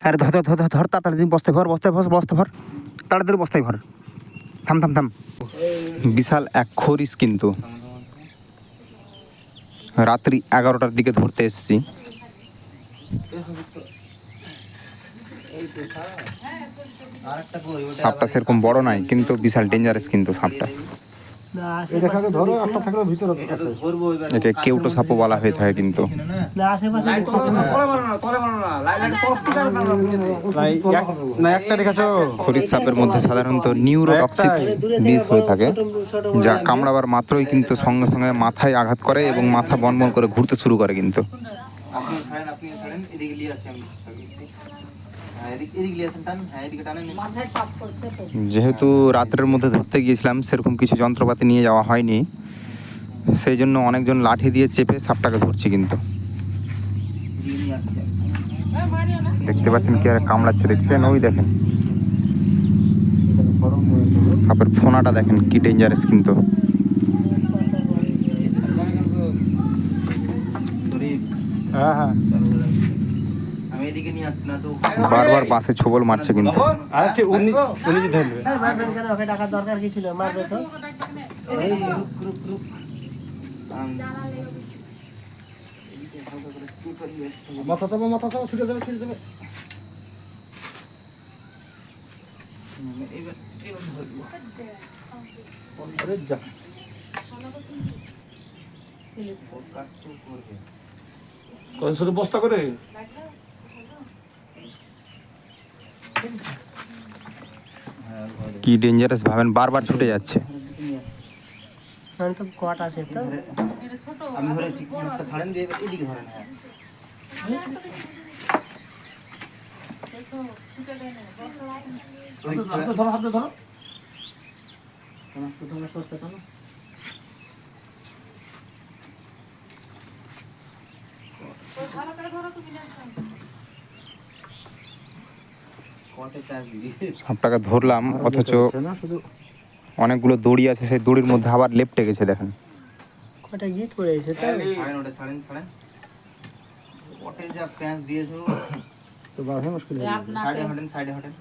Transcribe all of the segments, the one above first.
আরে ধর ধর ধর ধর ধর, তাড়াতাড়ি বস্তায় ভর, বস্তায় ভর, বস্তায় ভর, তাড়াতাড়ি বস্তায় ভর। থাম থাম থাম। বিশাল এক খরিস কিন্তু রাত্রি 11টার দিকে ধরতে এসেছি। সাপটা সেরকম বড় নাই, কিন্তু বিশাল ডেঞ্জারাস কিন্তু সাপটা। একে কেউটো সাপও বলা হয়ে থাকে কিন্তু। খরিস সাপের মধ্যে সাধারণত নিউরোটক্সিক্স বিষ হয়ে থাকে, যা কামড়াবার মাত্রই কিন্তু সঙ্গে সঙ্গে মাথায় আঘাত করে এবং মাথা বনবন করে ঘুরতে শুরু করে কিন্তু। যেহেতু রাত্রের মধ্যে ধরতে গিয়েছিলাম, সেরকম কিছু যন্ত্রপাতি নিয়ে যাওয়া হয়নি, সেই জন্য অনেকজন লাঠি দিয়ে চেপে সাপটাকে ধরছি কিন্তু। দেখতে পাচ্ছেন কি আর কামড়াচ্ছে, দেখছেন? ওই দেখেন সাপের ফোনাটা দেখেন কি ডেঞ্জারাস কিন্তু। বারবার বাসে ছোবল মারছে কিন্তু। বস্তা করে কি ডেঞ্জারাস ভাবেন, বারবার ছুটে যাচ্ছে। আমি ধরেছি একটা ছাড়েন দিয়ে এদিকে ধরেন। ধরো হাতে ধরো। সাপটাকে ধরলাম, অথচ অনেকগুলো দড়ি আছে, সেই দড়ির মধ্যে আবার লেপটে গেছে দেখেন। কটা গিট পড়েছে তাই ওটা ছাড়েন ছাড়েন ওটা যা প্যাঁচ দিয়েছো তো বাহে মুশকিল সাইডে হটেন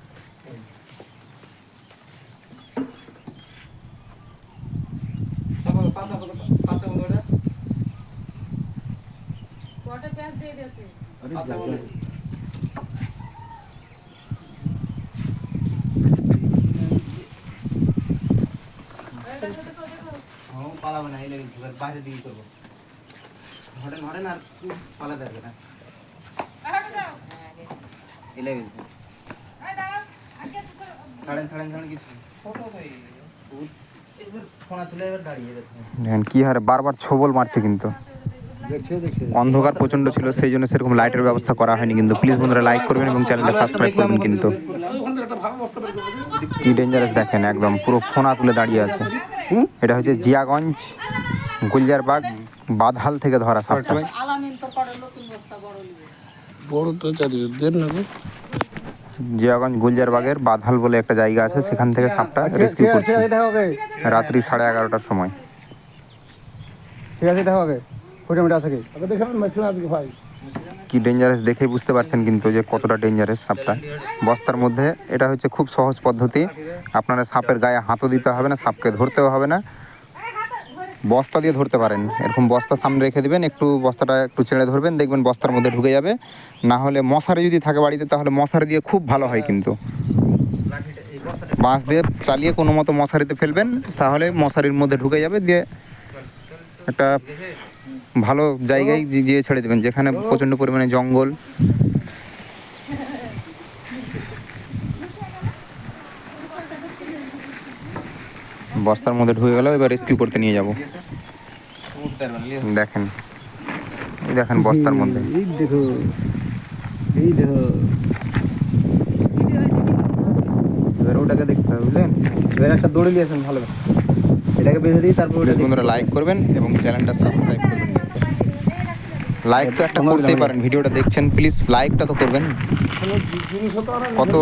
পাতা ওটা কটা প্যাঁচ দিয়ে দিয়েছে। আরে পালাবো না, এলে বাইরে দিকে করবো। হটেন হটেন আর পালা যাবে না, এলে গেছে। ছাড়েন ছাড়েন ছাড়েন কিছু ফোনা তুলে এবার দাঁড়িয়ে দেখেন কি হারে বারবার ছোবল মারছে কিন্তু। অন্ধকার প্রচণ্ড ছিল, সেই জন্য সেরকম লাইটের ব্যবস্থা করা হয়নি কিন্তু। প্লিজ বন্ধুরা লাইক করবেন এবং চ্যানেলটা সাবস্ক্রাইব করবেন কিন্তু। কি ডেঞ্জারাস দেখেন, একদম পুরো ফোনা তুলে দাঁড়িয়ে আছে। এটা হচ্ছে জিয়াগঞ্জ গুলজারবাগ বাদহাল থেকে ধরা সাপটা। জিয়াগঞ্জ গুলজারবাগের বাদহাল বলে একটা জায়গা আছে, সেখান থেকে সাপটা রেস্কিউ করছে রাত্রি 11:30টার সময়। কি ডেঞ্জারাস দেখেই বুঝতে পারছেন কিন্তু যে কতটা ডেঞ্জারাস সাপটা। বস্তার মধ্যে এটা হচ্ছে খুব সহজ পদ্ধতি। আপনারা সাপের গায়ে হাতও দিতে হবে না, সাপকে ধরতেও হবে না, বস্তা দিয়ে ধরতে পারেন। এরকম বস্তা সামনে রেখে দিবেন, একটু বস্তাটা একটু ছেড়ে ধরবেন, দেখবেন বস্তার মধ্যে ঢুকে যাবে। না হলে মশারি যদি থাকে বাড়িতে, তাহলে মশারি দিয়ে খুব ভালো হয় কিন্তু। বাঁশ দিয়ে চালিয়ে কোনো মতো মশারিতে ফেলবেন, তাহলে মশারির মধ্যে ঢুকে যাবে, দিয়ে একটা ভালো জায়গায় দিয়ে ছেড়ে দেবেন, যেখানে প্রচণ্ড পরিমাণে জঙ্গল। বস্তার মধ্যে ঢুকে গেল, এবার রেস্কিউ করতে নিয়ে যাব। দেখেন এই দেখেন বস্তার মধ্যে, এবার ওটাকে দেখতে হবে, বুঝলেন? এবার একটা দড়ি নিয়েছেন, ভালো এটাকে বেঁধে দিই, তারপর বন্ধুরা লাইক করবেন এবং চ্যানেলটা সাবস্ক্রাইব করবেন। লাইক তো একটা করতেই পারেন, ভিডিওটা দেখছেন প্লিজ লাইকটা তো করবেন। কত